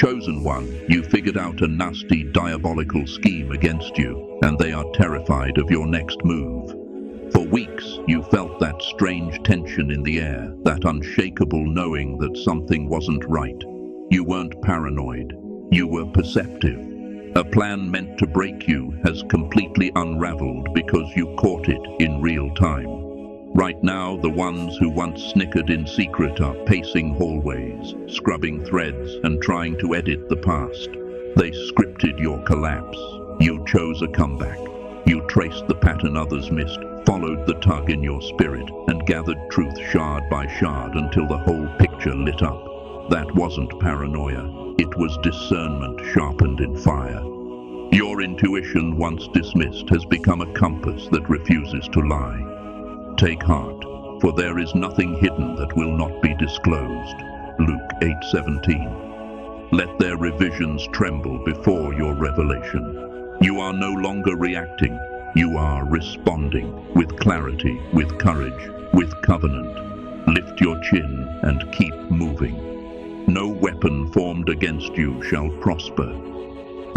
Chosen one, you figured out a nasty, diabolical scheme against you, and they are terrified of your next move. For weeks, you felt that strange tension in the air, that unshakable knowing that something wasn't right. You weren't paranoid. You were perceptive. A plan meant to break you has completely unraveled because you caught it in real time. Right now, the ones who once snickered in secret are pacing hallways, scrubbing threads, and trying to edit the past. They scripted your collapse. You chose a comeback. You traced the pattern others missed, followed the tug in your spirit, and gathered truth shard by shard until the whole picture lit up. That wasn't paranoia. It was discernment sharpened in fire. Your intuition, once dismissed, has become a compass that refuses to lie. Take heart, for there is nothing hidden that will not be disclosed. Luke 8:17. Let their revisions tremble before your revelation. You are no longer reacting. You are responding with clarity, with courage, with covenant. Lift your chin and keep moving. No weapon formed against you shall prosper.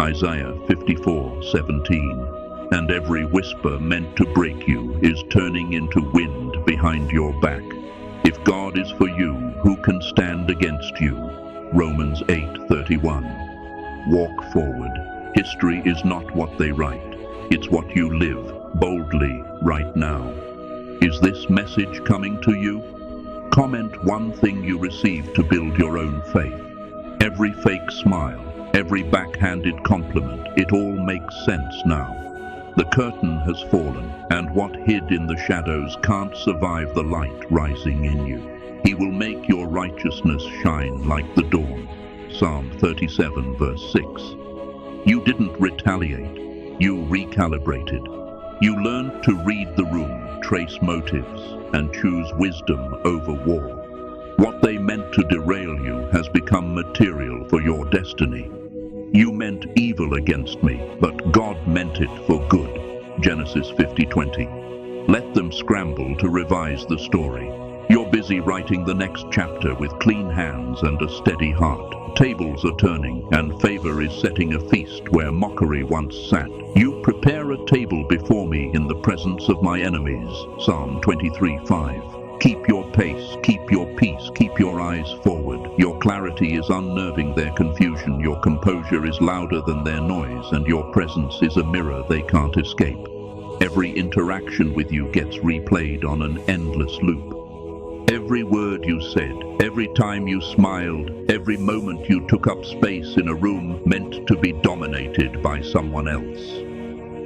Isaiah 54:17. And every whisper meant to break you is turning into wind behind your back. If God is for you, who can stand against you? Romans 8:31. Walk forward. History is not what they write. It's what you live boldly right now. Is this message coming to you? Comment one thing you received to build your own faith. Every fake smile, every backhanded compliment, it all makes sense now. The curtain has fallen, and what hid in the shadows can't survive the light rising in you. He will make your righteousness shine like the dawn. Psalm 37 verse 6. You didn't retaliate. You recalibrated. You learned to read the room, trace motives, and choose wisdom over war. What they meant to derail you has become material for your destiny. You meant evil against me, but God meant it for good. Genesis 50:20. Let them scramble to revise the story. You're busy writing the next chapter with clean hands and a steady heart. Tables are turning, and favor is setting a feast where mockery once sat. You prepare a table before me in the presence of my enemies. Psalm 23:5. Keep your pace, keep your peace, keep your eyes forward. Your clarity is unnerving their confusion, your composure is louder than their noise, and your presence is a mirror they can't escape. Every interaction with you gets replayed on an endless loop. Every word you said, every time you smiled, every moment you took up space in a room meant to be dominated by someone else.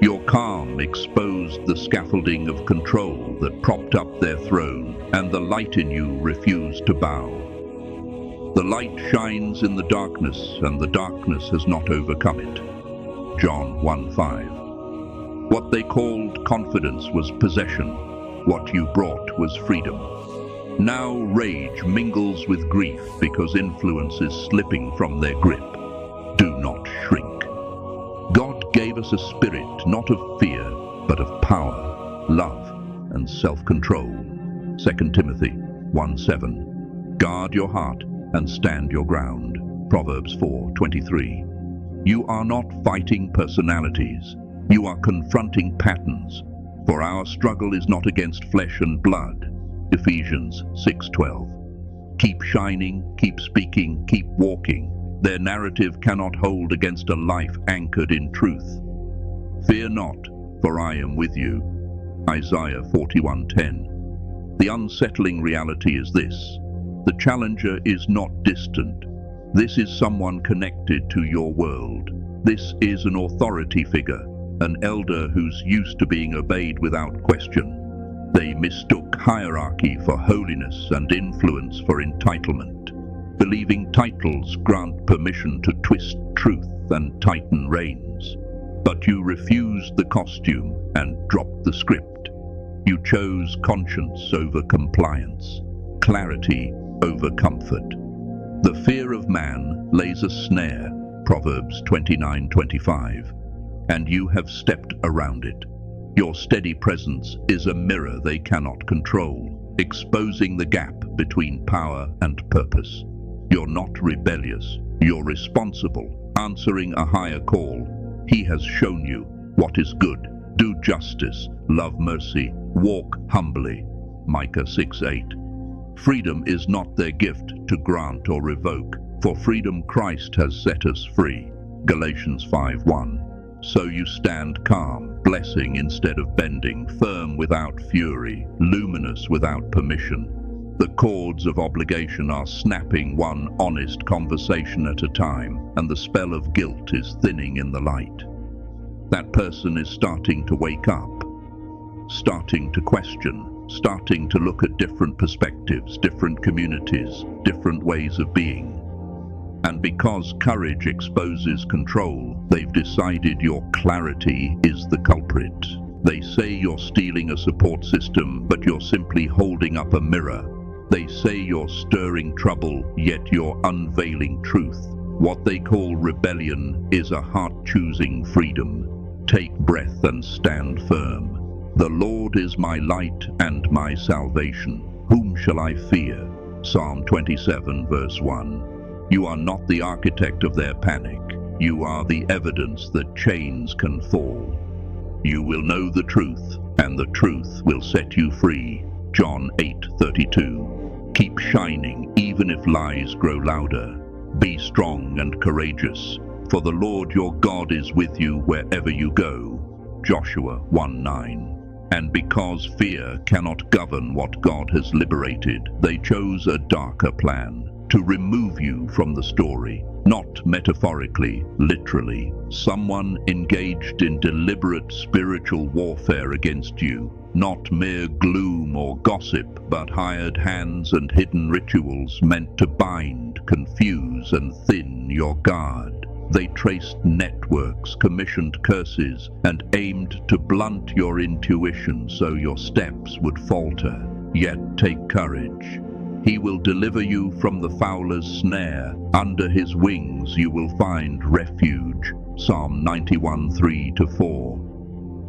Your calm exposed the scaffolding of control that propped up their throne, and the light in you refused to bow. The light shines in the darkness, and the darkness has not overcome it. John 1:5. What they called confidence was possession. What you brought was freedom. Now rage mingles with grief because influence is slipping from their grip. Do not shrink. God gave us a spirit not of fear, but of power, love, and self-control. 2 Timothy 1:7. Guard your heart and stand your ground. Proverbs 4:23. You are not fighting personalities. You are confronting patterns. For our struggle is not against flesh and blood. Ephesians 6:12. Keep shining, keep speaking, keep walking. Their narrative cannot hold against a life anchored in truth. Fear not, for I am with you. Isaiah 41:10. The unsettling reality is this. The challenger is not distant. This is someone connected to your world. This is an authority figure, an elder who's used to being obeyed without question. They mistook hierarchy for holiness and influence for entitlement, believing titles grant permission to twist truth and tighten reins. But you refused the costume and dropped the script. You chose conscience over compliance, clarity over comfort. The fear of man lays a snare, Proverbs 29:25, and you have stepped around it. Your steady presence is a mirror they cannot control, exposing the gap between power and purpose. You're not rebellious. You're responsible, answering a higher call. He has shown you what is good. Do justice, love mercy, walk humbly. Micah 6:8. Freedom is not their gift to grant or revoke. For freedom Christ has set us free. Galatians 5:1. So you stand calm, blessing instead of bending, firm without fury, luminous without permission. The cords of obligation are snapping one honest conversation at a time, and the spell of guilt is thinning in the light. That person is starting to wake up, starting to question, starting to look at different perspectives, different communities, different ways of being. And because courage exposes control, they've decided your clarity is the culprit. They say you're stealing a support system, but you're simply holding up a mirror. They say you're stirring trouble, yet you're unveiling truth. What they call rebellion is a heart-choosing freedom. Take breath and stand firm. The Lord is my light and my salvation. Whom shall I fear? Psalm 27 verse 1. You are not the architect of their panic. You are the evidence that chains can fall. You will know the truth, and the truth will set you free. John 8:32. Keep shining, even if lies grow louder. Be strong and courageous, for the Lord your God is with you wherever you go. Joshua 1:9. And because fear cannot govern what God has liberated, they chose a darker plan. To remove you from the story, not metaphorically, literally. Someone engaged in deliberate spiritual warfare against you, not mere gloom or gossip, but hired hands and hidden rituals meant to bind, confuse, and thin your guard. They traced networks, commissioned curses, and aimed to blunt your intuition so your steps would falter. Yet take courage. He will deliver you from the fowler's snare. Under his wings you will find refuge. Psalm 91:3-4.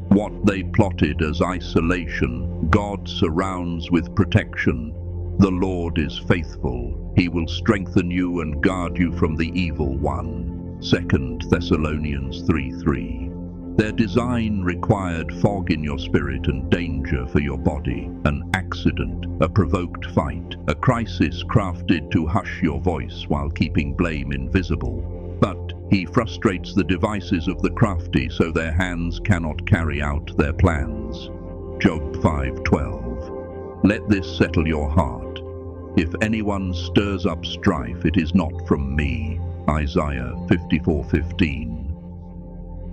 What they plotted as isolation, God surrounds with protection. The Lord is faithful. He will strengthen you and guard you from the evil one. 2 Thessalonians 3:3. Their design required fog in your spirit and danger for your body, an accident, a provoked fight, a crisis crafted to hush your voice while keeping blame invisible. But he frustrates the devices of the crafty so their hands cannot carry out their plans. Job 5:12. Let this settle your heart. If anyone stirs up strife, it is not from me. Isaiah 54:15.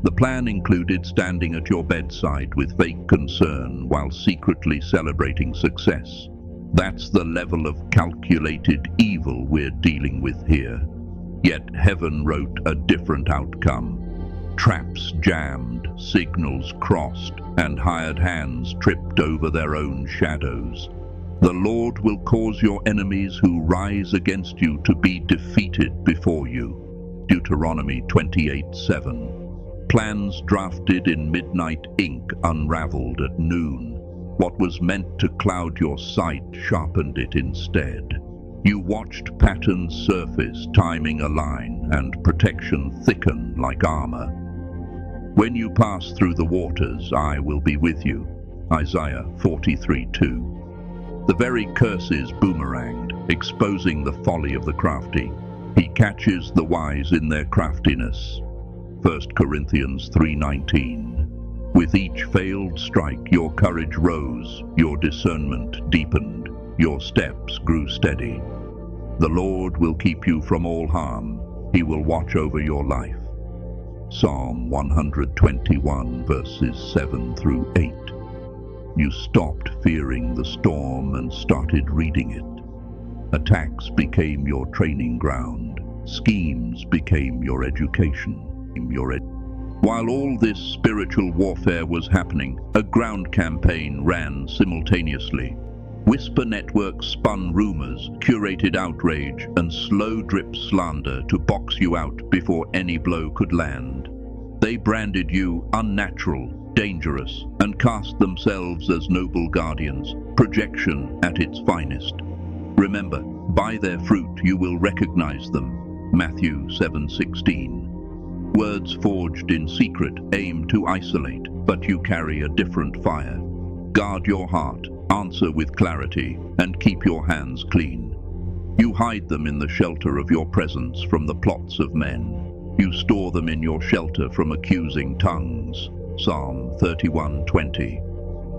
The plan included standing at your bedside with fake concern while secretly celebrating success. That's the level of calculated evil we're dealing with here. Yet heaven wrote a different outcome. Traps jammed, signals crossed, and hired hands tripped over their own shadows. The Lord will cause your enemies who rise against you to be defeated before you. Deuteronomy 28:7. Plans drafted in midnight ink unraveled at noon. What was meant to cloud your sight sharpened it instead. You watched patterns surface, timing align, and protection thicken like armor. When you pass through the waters, I will be with you. Isaiah 43:2. The very curses boomeranged, exposing the folly of the crafty. He catches the wise in their craftiness. 1 Corinthians 3:19. With each failed strike, your courage rose, your discernment deepened, your steps grew steady. The Lord will keep you from all harm. He will watch over your life. Psalm 121 verses 7-8. You stopped fearing the storm and started reading it. Attacks became your training ground. Schemes became your education. While all this spiritual warfare was happening, a ground campaign ran simultaneously. Whisper networks spun rumors, curated outrage, and slow-drip slander to box you out before any blow could land. They branded you unnatural, dangerous, and cast themselves as noble guardians, projection at its finest. Remember, By their fruit you will recognize them. Matthew 7:16. Words forged in secret aim to isolate, but you carry a different fire. Guard your heart, answer with clarity, and keep your hands clean. You hide them in the shelter of your presence from the plots of men. You store them in your shelter from accusing tongues. Psalm 31:20.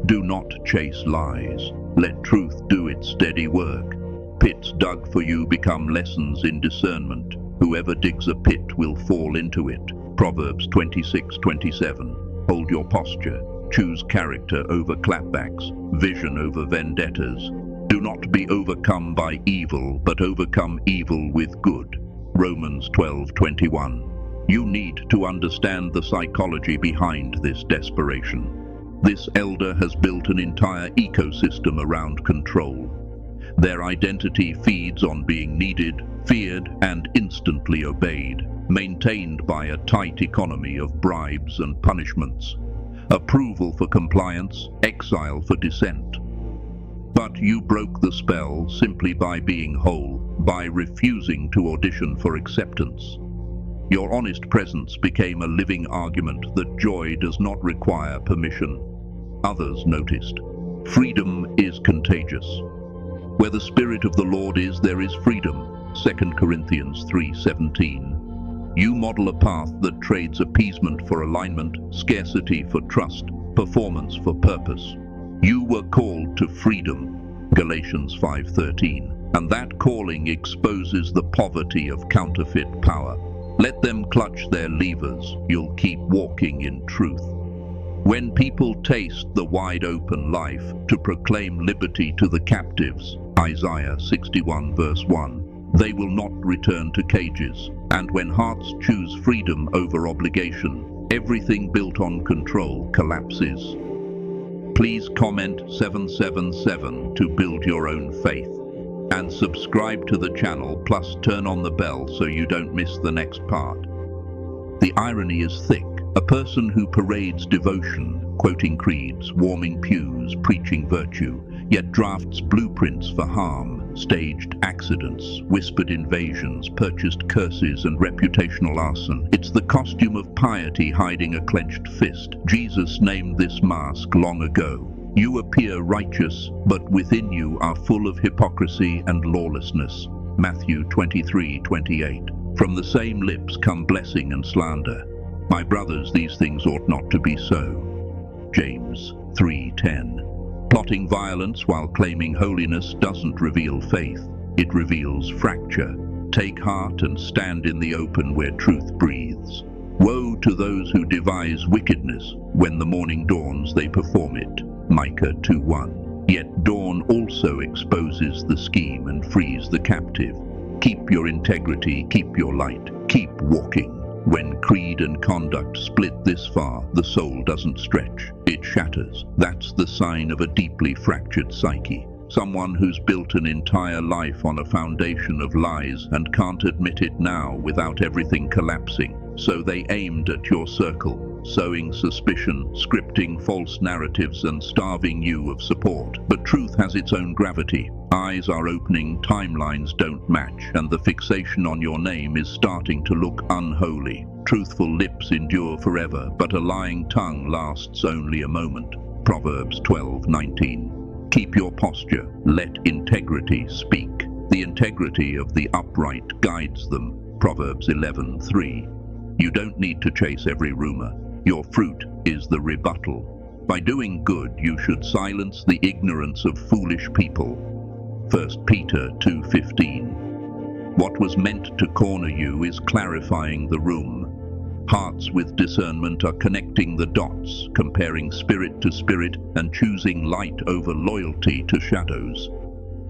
Do not chase lies. Let truth do its steady work. Pits dug for you become lessons in discernment. Whoever digs a pit will fall into it. Proverbs 26:27. Hold your posture. Choose character over clapbacks, vision over vendettas. Do not be overcome by evil, but overcome evil with good. Romans 12:21. You need to understand the psychology behind this desperation. This elder has built an entire ecosystem around control. Their identity feeds on being needed, feared, and instantly obeyed, maintained by a tight economy of bribes and punishments. Approval for compliance, exile for dissent. But you broke the spell simply by being whole, by refusing to audition for acceptance. Your honest presence became a living argument that joy does not require permission. Others noticed. Freedom is contagious. Where the Spirit of the Lord is, there is freedom. 2 Corinthians 3:17. You model a path that trades appeasement for alignment, scarcity for trust, performance for purpose. You were called to freedom. Galatians 5:13. And that calling exposes the poverty of counterfeit power. Let them clutch their levers. You'll keep walking in truth. When people taste the wide-open life, to proclaim liberty to the captives, Isaiah 61 verse 1, they will not return to cages. And when hearts choose freedom over obligation, everything built on control collapses. Please comment 777 to build your own faith. And subscribe to the channel, plus turn on the bell so you don't miss the next part. The irony is thick. A person who parades devotion, quoting creeds, warming pews, preaching virtue, yet drafts blueprints for harm, staged accidents, whispered invasions, purchased curses, and reputational arson. It's the costume of piety hiding a clenched fist. Jesus named this mask long ago. You appear righteous, but within you are full of hypocrisy and lawlessness. Matthew 23:28. From the same lips come blessing and slander. My brothers, these things ought not to be so. James 3:10. Plotting violence while claiming holiness doesn't reveal faith. It reveals fracture. Take heart and stand in the open where truth breathes. Woe to those who devise wickedness. When the morning dawns, they perform it. Micah 2:1. Yet dawn also exposes the scheme and frees the captive. Keep your integrity, keep your light, keep walking. When creed and conduct split this far, the soul doesn't stretch, it shatters. That's the sign of a deeply fractured psyche. Someone who's built an entire life on a foundation of lies and can't admit it now without everything collapsing. So they aimed at your circle, sowing suspicion, scripting false narratives, and starving you of support. But truth has its own gravity. Eyes are opening, timelines don't match, and the fixation on your name is starting to look unholy. Truthful lips endure forever, but a lying tongue lasts only a moment. Proverbs 12:19. Keep your posture, let integrity speak. The integrity of the upright guides them. Proverbs 11:3. You don't need to chase every rumor. Your fruit is the rebuttal. By doing good, you should silence the ignorance of foolish people. 1 Peter 2:15. What was meant to corner you is clarifying the room. Hearts with discernment are connecting the dots, comparing spirit to spirit, and choosing light over loyalty to shadows.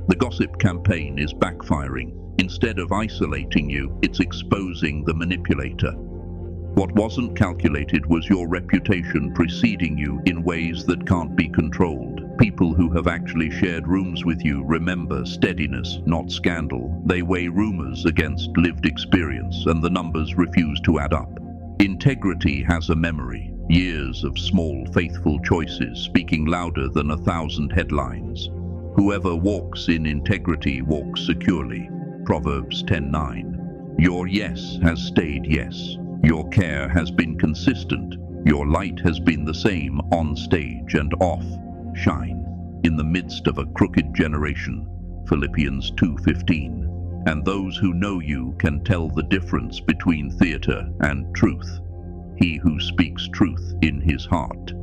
The gossip campaign is backfiring. Instead of isolating you, it's exposing the manipulator. What wasn't calculated was your reputation preceding you in ways that can't be controlled. People who have actually shared rooms with you remember steadiness, not scandal. They weigh rumors against lived experience, and the numbers refuse to add up. Integrity has a memory. Years of small, faithful choices speaking louder than 1,000 headlines. Whoever walks in integrity walks securely. Proverbs 10:9. Your yes has stayed yes. Your care has been consistent. Your light has been the same on stage and off. Shine in the midst of a crooked generation. Philippians 2:15. And those who know you can tell the difference between theater and truth. He who speaks truth in his heart.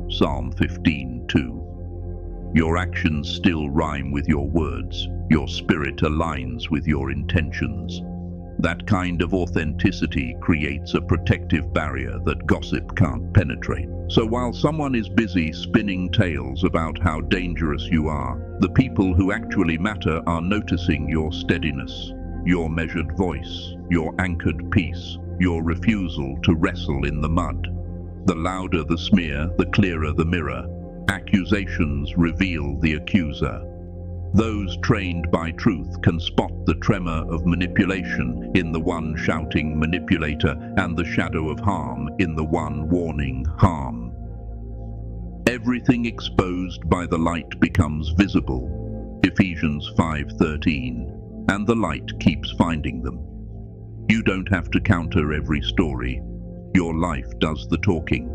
Psalm 15:2. Your actions still rhyme with your words. Your spirit aligns with your intentions. That kind of authenticity creates a protective barrier that gossip can't penetrate. So while someone is busy spinning tales about how dangerous you are, the people who actually matter are noticing your steadiness, your measured voice, your anchored peace, your refusal to wrestle in the mud. The louder the smear, the clearer the mirror. Accusations reveal the accuser. Those trained by truth can spot the tremor of manipulation in the one shouting manipulator and the shadow of harm in the one warning harm. Everything exposed by the light becomes visible. Ephesians 5:13. And the light keeps finding them. You don't have to counter every story. Your life does the talking.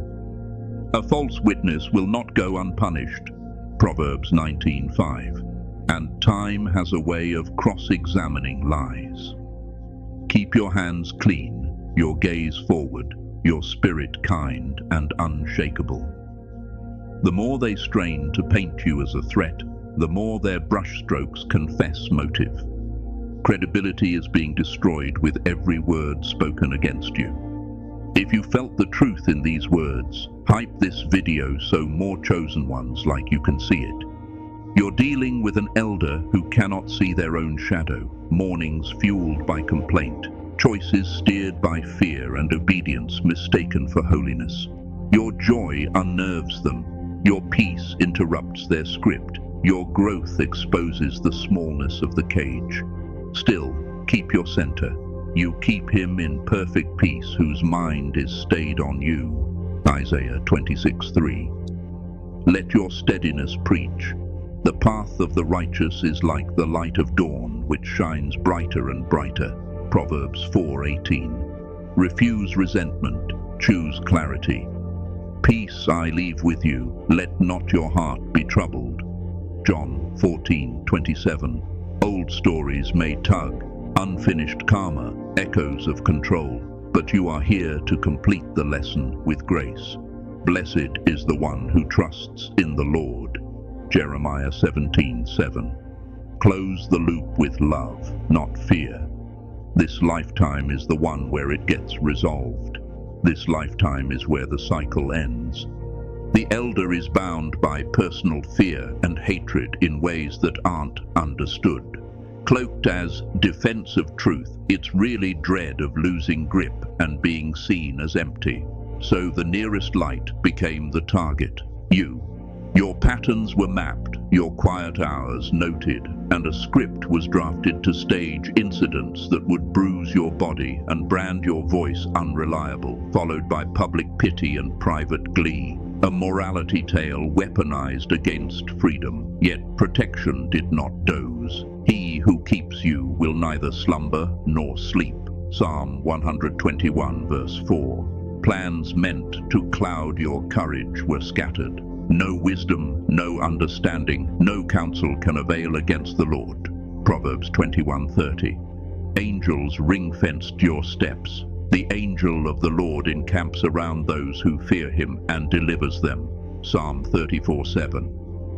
A false witness will not go unpunished. Proverbs 19:5. And time has a way of cross-examining lies. Keep your hands clean, your gaze forward, your spirit kind and unshakable. The more they strain to paint you as a threat, the more their brushstrokes confess motive. Credibility is being destroyed with every word spoken against you. If you felt the truth in these words, hype this video so more chosen ones like you can see it. You're dealing with an elder who cannot see their own shadow, mornings fueled by complaint, choices steered by fear and obedience mistaken for holiness. Your joy unnerves them, your peace interrupts their script, your growth exposes the smallness of the cage. Still, keep your center. You keep him in perfect peace whose mind is stayed on you. Isaiah 26:3. Let your steadiness preach. The path of the righteous is like the light of dawn, which shines brighter and brighter. Proverbs 4:18. Refuse resentment, choose clarity. Peace I leave with you, let not your heart be troubled. John 14:27. Old stories may tug, unfinished karma, echoes of control, but you are here to complete the lesson with grace. Blessed is the one who trusts in the Lord. Jeremiah 17:7. Close the loop with love, not fear. This lifetime is the one where it gets resolved. This lifetime is where the cycle ends. The elder is bound by personal fear and hatred in ways that aren't understood. Cloaked as defense of truth, it's really dread of losing grip and being seen as empty. So the nearest light became the target, you. Your patterns were mapped, your quiet hours noted, and a script was drafted to stage incidents that would bruise your body and brand your voice unreliable, followed by public pity and private glee. A morality tale weaponized against freedom, yet protection did not doze. He who keeps you will neither slumber nor sleep. Psalm 121 verse 4. Plans meant to cloud your courage were scattered. No wisdom, no understanding, no counsel can avail against the Lord. Proverbs 21:30. Angels ring-fenced your steps. The angel of the Lord encamps around those who fear him and delivers them. Psalm 34:7.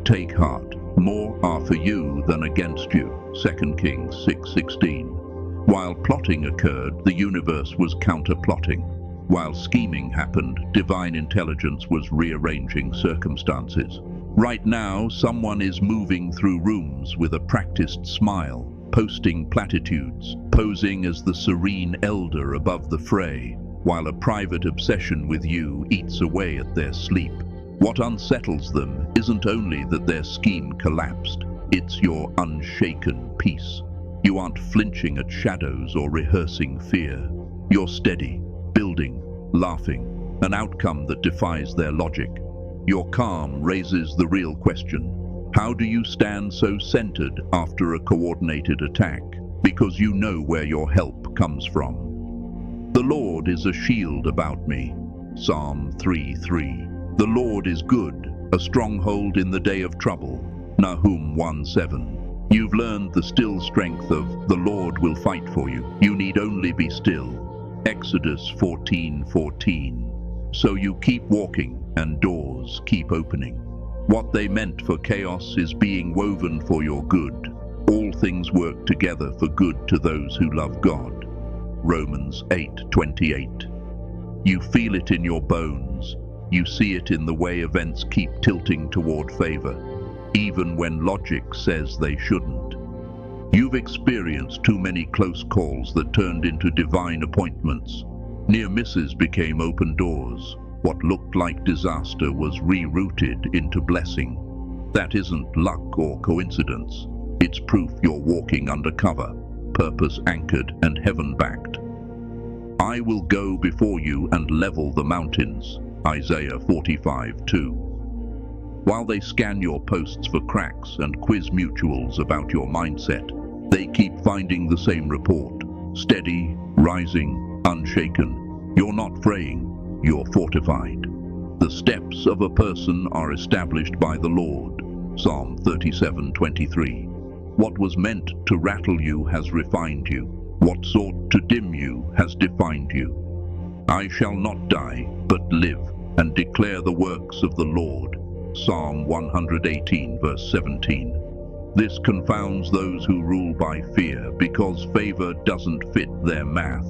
Take heart, more are for you than against you. 2 Kings 6:16. While plotting occurred, the universe was counter-plotting. While scheming happened, divine intelligence was rearranging circumstances. Right now, someone is moving through rooms with a practiced smile, posting platitudes, posing as the serene elder above the fray, while a private obsession with you eats away at their sleep. What unsettles them isn't only that their scheme collapsed, it's your unshaken peace. You aren't flinching at shadows or rehearsing fear. You're steady, building, laughing, an outcome that defies their logic. Your calm raises the real question. How do you stand so centered after a coordinated attack? Because you know where your help comes from. The Lord is a shield about me. Psalm 3:3. The Lord is good, a stronghold in the day of trouble. Nahum 1:7. You've learned the still strength of the Lord will fight for you. You need only be still. Exodus 14:14. So you keep walking and doors keep opening. What they meant for chaos is being woven for your good. All things work together for good to those who love God. Romans 8:28. You feel it in your bones. You see it in the way events keep tilting toward favor, even when logic says they shouldn't. You've experienced too many close calls that turned into divine appointments. Near misses became open doors. What looked like disaster was rerouted into blessing. That isn't luck or coincidence. It's proof you're walking undercover, purpose-anchored and heaven-backed. I will go before you and level the mountains. Isaiah 45:2. While they scan your posts for cracks and quiz mutuals about your mindset, they keep finding the same report. Steady, rising, unshaken. You're not fraying, you're fortified. The steps of a person are established by the Lord. Psalm 37:23. What was meant to rattle you has refined you. What sought to dim you has defined you. I shall not die, but live, and declare the works of the Lord. Psalm 118 verse 17. This confounds those who rule by fear, because favor doesn't fit their math.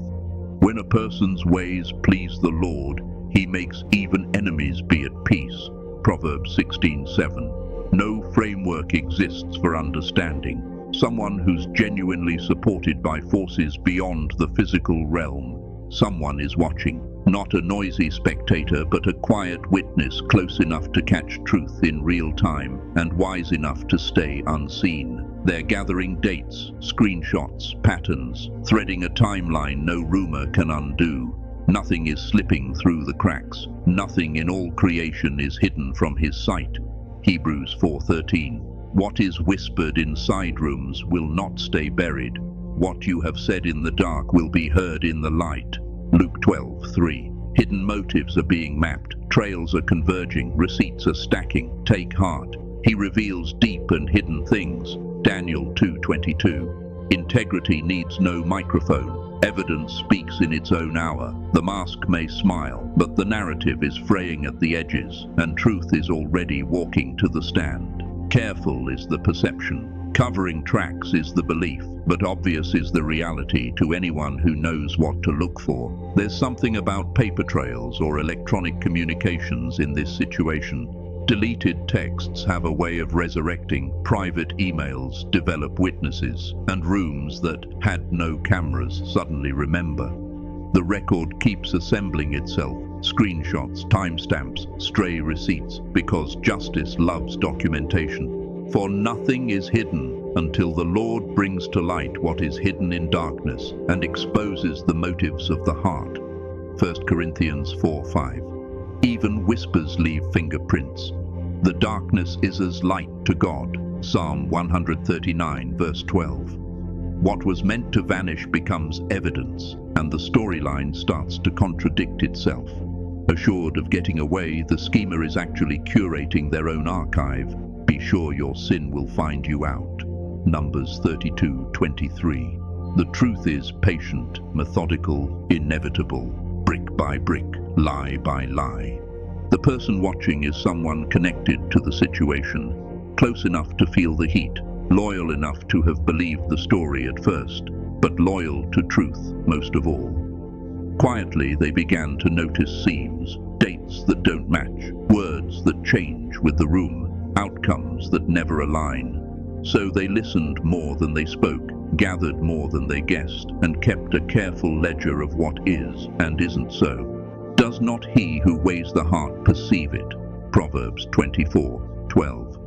When a person's ways please the Lord, he makes even enemies be at peace. Proverbs 16:7. No framework exists for understanding. Someone who's genuinely supported by forces beyond the physical realm. Someone is watching, not a noisy spectator, but a quiet witness close enough to catch truth in real time and wise enough to stay unseen. They're gathering dates, screenshots, patterns, threading a timeline no rumor can undo. Nothing is slipping through the cracks. Nothing in all creation is hidden from his sight. Hebrews 4:13. What is whispered in side rooms will not stay buried. What you have said in the dark will be heard in the light. Luke 12:3. Hidden motives are being mapped. Trails are converging. Receipts are stacking. Take heart. He reveals deep and hidden things. Daniel 2:22. Integrity needs no microphone. Evidence speaks in its own hour. The mask may smile, but the narrative is fraying at the edges, and truth is already walking to the stand. Careful is the perception. Covering tracks is the belief, but obvious is the reality to anyone who knows what to look for. There's something about paper trails or electronic communications in this situation. Deleted texts have a way of resurrecting. Private emails develop witnesses, and rooms that had no cameras suddenly remember. The record keeps assembling itself. Screenshots, timestamps, stray receipts, because justice loves documentation. For nothing is hidden until the Lord brings to light what is hidden in darkness and exposes the motives of the heart. 1 Corinthians 4:5. Even whispers leave fingerprints. The darkness is as light to God. Psalm 139 verse 12. What was meant to vanish becomes evidence, and the storyline starts to contradict itself. Assured of getting away, the schemer is actually curating their own archive. Be sure your sin will find you out. Numbers 32:23. The truth is patient, methodical, inevitable, brick by brick, lie by lie. The person watching is someone connected to the situation, close enough to feel the heat, loyal enough to have believed the story at first, but loyal to truth most of all. Quietly, they began to notice seams, dates that don't match, words that change with the room, outcomes that never align. So they listened more than they spoke, gathered more than they guessed, and kept a careful ledger of what is and isn't so. Does not he who weighs the heart perceive it? Proverbs 24:12.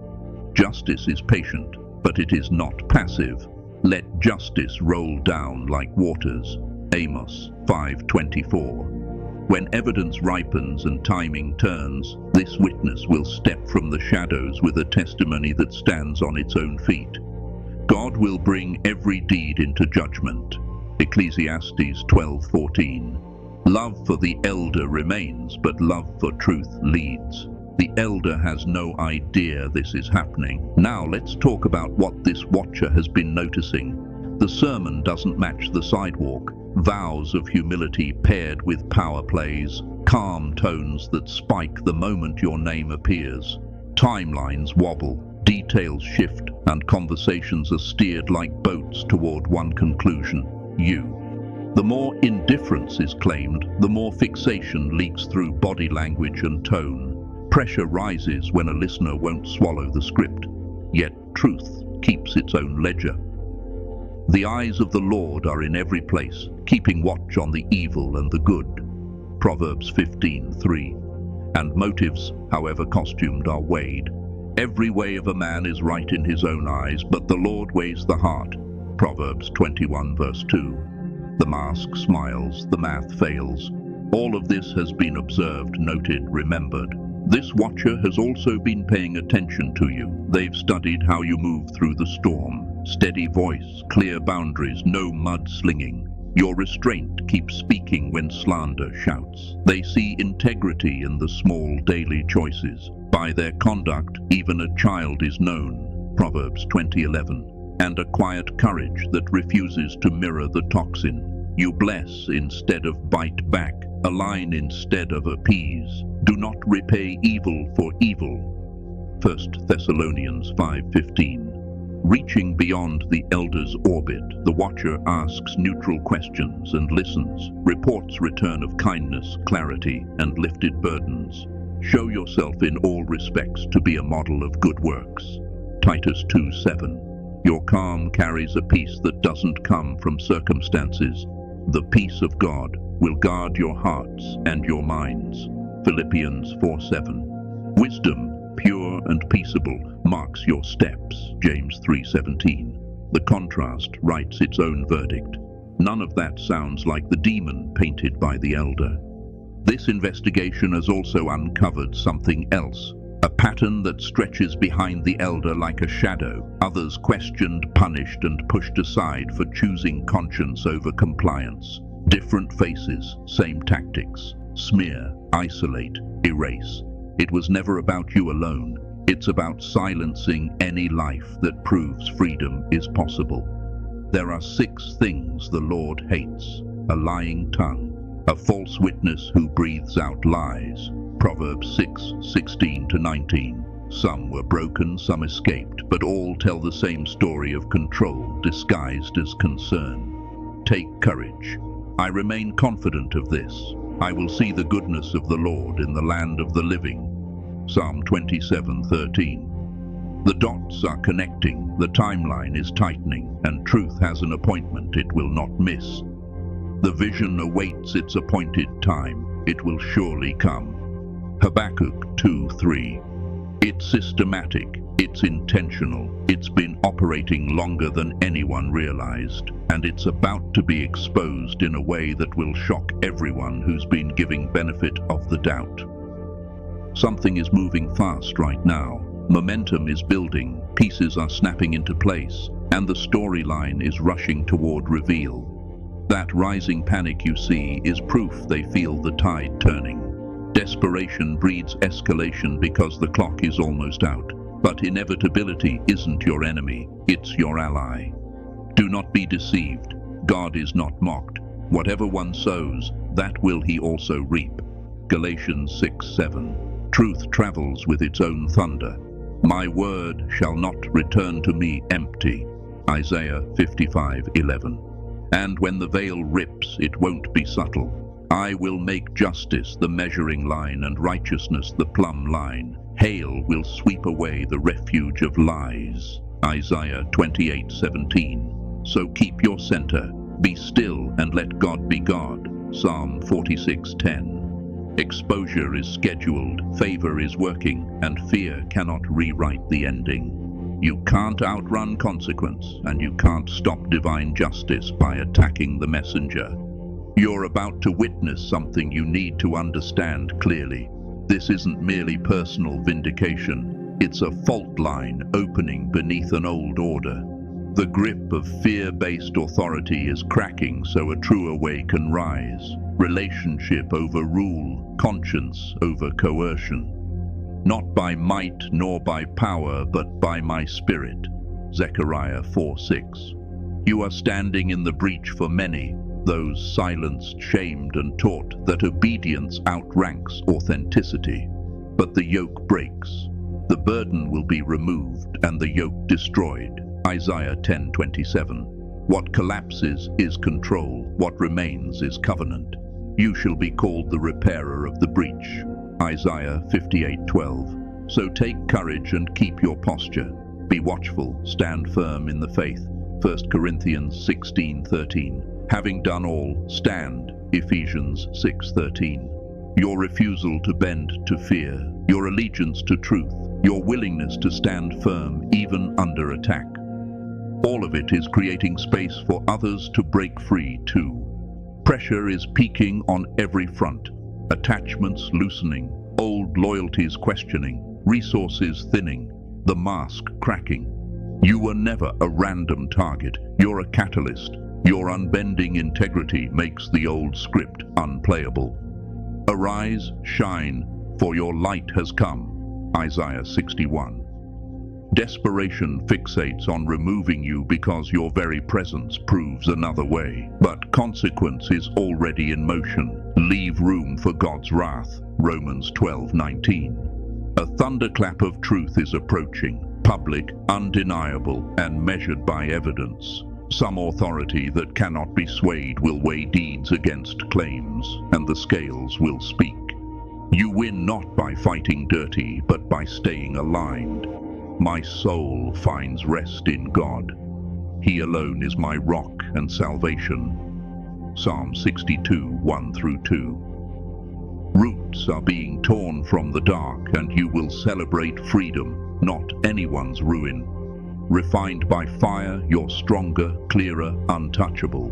Justice is patient, but it is not passive. Let justice roll down like waters. Amos 5:24. When evidence ripens and timing turns, this witness will step from the shadows with a testimony that stands on its own feet. God will bring every deed into judgment. Ecclesiastes 12:14. Love for the elder remains, but love for truth leads. The elder has no idea this is happening. Now let's talk about what this watcher has been noticing. The sermon doesn't match the sidewalk. Vows of humility paired with power plays, calm tones that spike the moment your name appears. Timelines wobble, details shift, and conversations are steered like boats toward one conclusion: you. The more indifference is claimed, the more fixation leaks through body language and tone. Pressure rises when a listener won't swallow the script, yet truth keeps its own ledger. The eyes of the Lord are in every place, keeping watch on the evil and the good. Proverbs 15:3. And motives, however costumed, are weighed. Every way of a man is right in his own eyes, but the Lord weighs the heart. Proverbs 21:2. The mask smiles, the math fails. All of this has been observed, noted, remembered. This watcher has also been paying attention to you. They've studied how you move through the storm. Steady voice, clear boundaries, no mudslinging. Your restraint keeps speaking when slander shouts. They see integrity in the small daily choices. By their conduct, even a child is known. Proverbs 20:11. And a quiet courage that refuses to mirror the toxin. You bless instead of bite back, align instead of appease. Do not repay evil for evil. 1 Thessalonians 5:15. Reaching beyond the elder's orbit, the watcher asks neutral questions and listens, reports return of kindness, clarity, and lifted burdens. Show yourself in all respects to be a model of good works. Titus 2:7. Your calm carries a peace that doesn't come from circumstances. The peace of God will guard your hearts and your minds. Philippians 4:7. Wisdom, pure and peaceable, marks your steps. James 3:17. The contrast writes its own verdict. None of that sounds like the demon painted by the elder. This investigation has also uncovered something else. A pattern that stretches behind the elder like a shadow. Others questioned, punished, and pushed aside for choosing conscience over compliance. Different faces, same tactics. Smear, isolate, erase. It was never about you alone. It's about silencing any life that proves freedom is possible. There are 6 things the Lord hates: a lying tongue, a false witness who breathes out lies. Proverbs 6:16-19. Some were broken, some escaped, but all tell the same story of control disguised as concern. Take courage. I remain confident of this. I will see the goodness of the Lord in the land of the living. Psalm 27:13. The dots are connecting, the timeline is tightening, and truth has an appointment it will not miss. The vision awaits its appointed time. It will surely come. Habakkuk 2:3. It's systematic, it's intentional, it's been operating longer than anyone realized, and it's about to be exposed in a way that will shock everyone who's been giving benefit of the doubt. Something is moving fast right now. Momentum is building, pieces are snapping into place, and the storyline is rushing toward reveal. That rising panic you see is proof they feel the tide turning. Desperation breeds escalation because the clock is almost out. But inevitability isn't your enemy, it's your ally. Do not be deceived. God is not mocked. Whatever one sows, that will he also reap. Galatians 6:7. Truth travels with its own thunder. My word shall not return to me empty. Isaiah 55:11. And when the veil rips, it won't be subtle. I will make justice the measuring line and righteousness the plumb line. Hail will sweep away the refuge of lies. Isaiah 28:17. So keep your center, be still and let God be God. Psalm 46:10. Exposure is scheduled, favor is working, and fear cannot rewrite the ending. You can't outrun consequence, and you can't stop divine justice by attacking the messenger. You're about to witness something you need to understand clearly. This isn't merely personal vindication. It's a fault line opening beneath an old order. The grip of fear-based authority is cracking so a truer way can rise. Relationship over rule, conscience over coercion. Not by might nor by power, but by my spirit. Zechariah 4:6. You are standing in the breach for many, those silenced, shamed, and taught that obedience outranks authenticity. But the yoke breaks. The burden will be removed and the yoke destroyed. Isaiah 10:27. What collapses is control, what remains is covenant. You shall be called the repairer of the breach. Isaiah 58:12. So take courage and keep your posture. Be watchful, stand firm in the faith. 1 Corinthians 16:13. Having done all, stand. Ephesians 6:13. Your refusal to bend to fear, your allegiance to truth, your willingness to stand firm even under attack. All of it is creating space for others to break free too. Pressure is peaking on every front. Attachments loosening, old loyalties questioning, resources thinning, the mask cracking. You were never a random target. You're a catalyst. Your unbending integrity makes the old script unplayable. Arise, shine, for your light has come. Isaiah 61. Desperation fixates on removing you because your very presence proves another way. But consequence is already in motion. Leave room for God's wrath. Romans 12:19. A thunderclap of truth is approaching, public, undeniable, and measured by evidence. Some authority that cannot be swayed will weigh deeds against claims, and the scales will speak. You win not by fighting dirty, but by staying aligned. My soul finds rest in God. He alone is my rock and salvation. Psalm 62:1-2. Roots are being torn from the dark, and you will celebrate freedom, not anyone's ruin. Refined by fire, you're stronger, clearer, untouchable.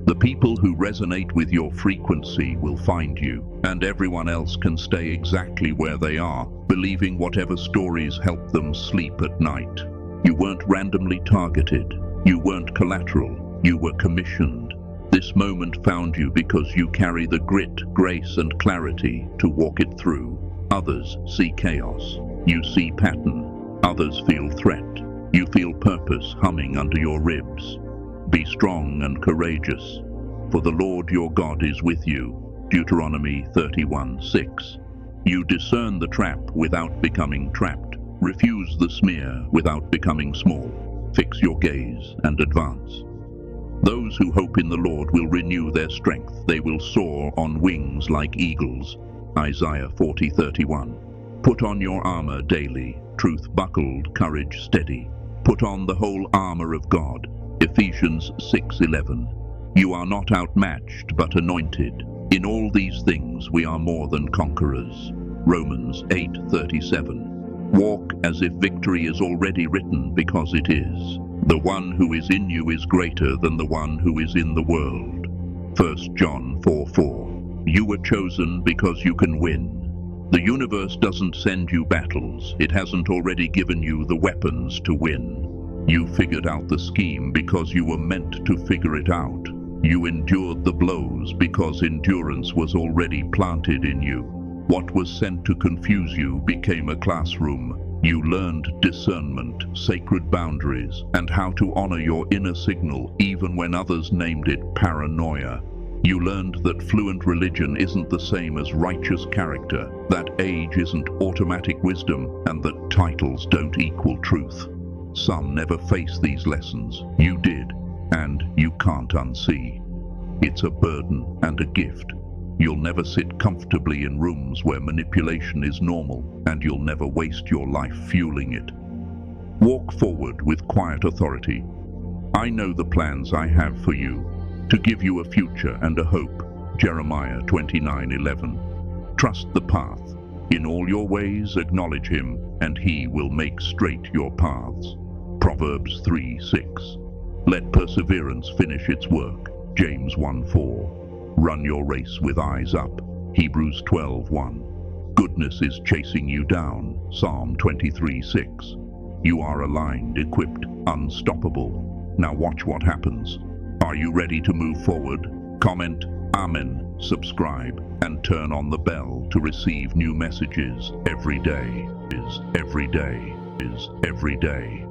The people who resonate with your frequency will find you, and everyone else can stay exactly where they are, believing whatever stories help them sleep at night. You weren't randomly targeted. You weren't collateral. You were commissioned. This moment found you because you carry the grit, grace, and clarity to walk it through. Others see chaos. You see pattern. Others feel threat. You feel purpose humming under your ribs. Be strong and courageous, for the Lord your God is with you. Deuteronomy 31:6. You discern the trap without becoming trapped. Refuse the smear without becoming small. Fix your gaze and advance. Those who hope in the Lord will renew their strength. They will soar on wings like eagles. Isaiah 40:31. Put on your armor daily, truth buckled, courage steady. Put on the whole armor of God. Ephesians 6:11. You are not outmatched, but anointed. In all these things we are more than conquerors. Romans 8:37. Walk as if victory is already written, because it is. The one who is in you is greater than the one who is in the world. 1 John 4:4. You were chosen because you can win. The universe doesn't send you battles. It hasn't already given you the weapons to win. You figured out the scheme because you were meant to figure it out. You endured the blows because endurance was already planted in you. What was sent to confuse you became a classroom. You learned discernment, sacred boundaries, and how to honor your inner signal even when others named it paranoia. You learned that fluent religion isn't the same as righteous character, that age isn't automatic wisdom, and that titles don't equal truth. Some never face these lessons. You did, and you can't unsee. It's a burden and a gift. You'll never sit comfortably in rooms where manipulation is normal, and you'll never waste your life fueling it. Walk forward with quiet authority. I know the plans I have for you, to give you a future and a hope. Jeremiah 29:11. Trust the path. In all your ways acknowledge him, and he will make straight your paths. Proverbs 3:6. Let perseverance finish its work. James 1:4. Run your race with eyes up. Hebrews 12:1. Goodness is chasing you down. Psalm 23:6. You are aligned, equipped, unstoppable. Now watch what happens. Are you ready to move forward? Comment, Amen, subscribe, and turn on the bell to receive new messages every day. Every day. Every day.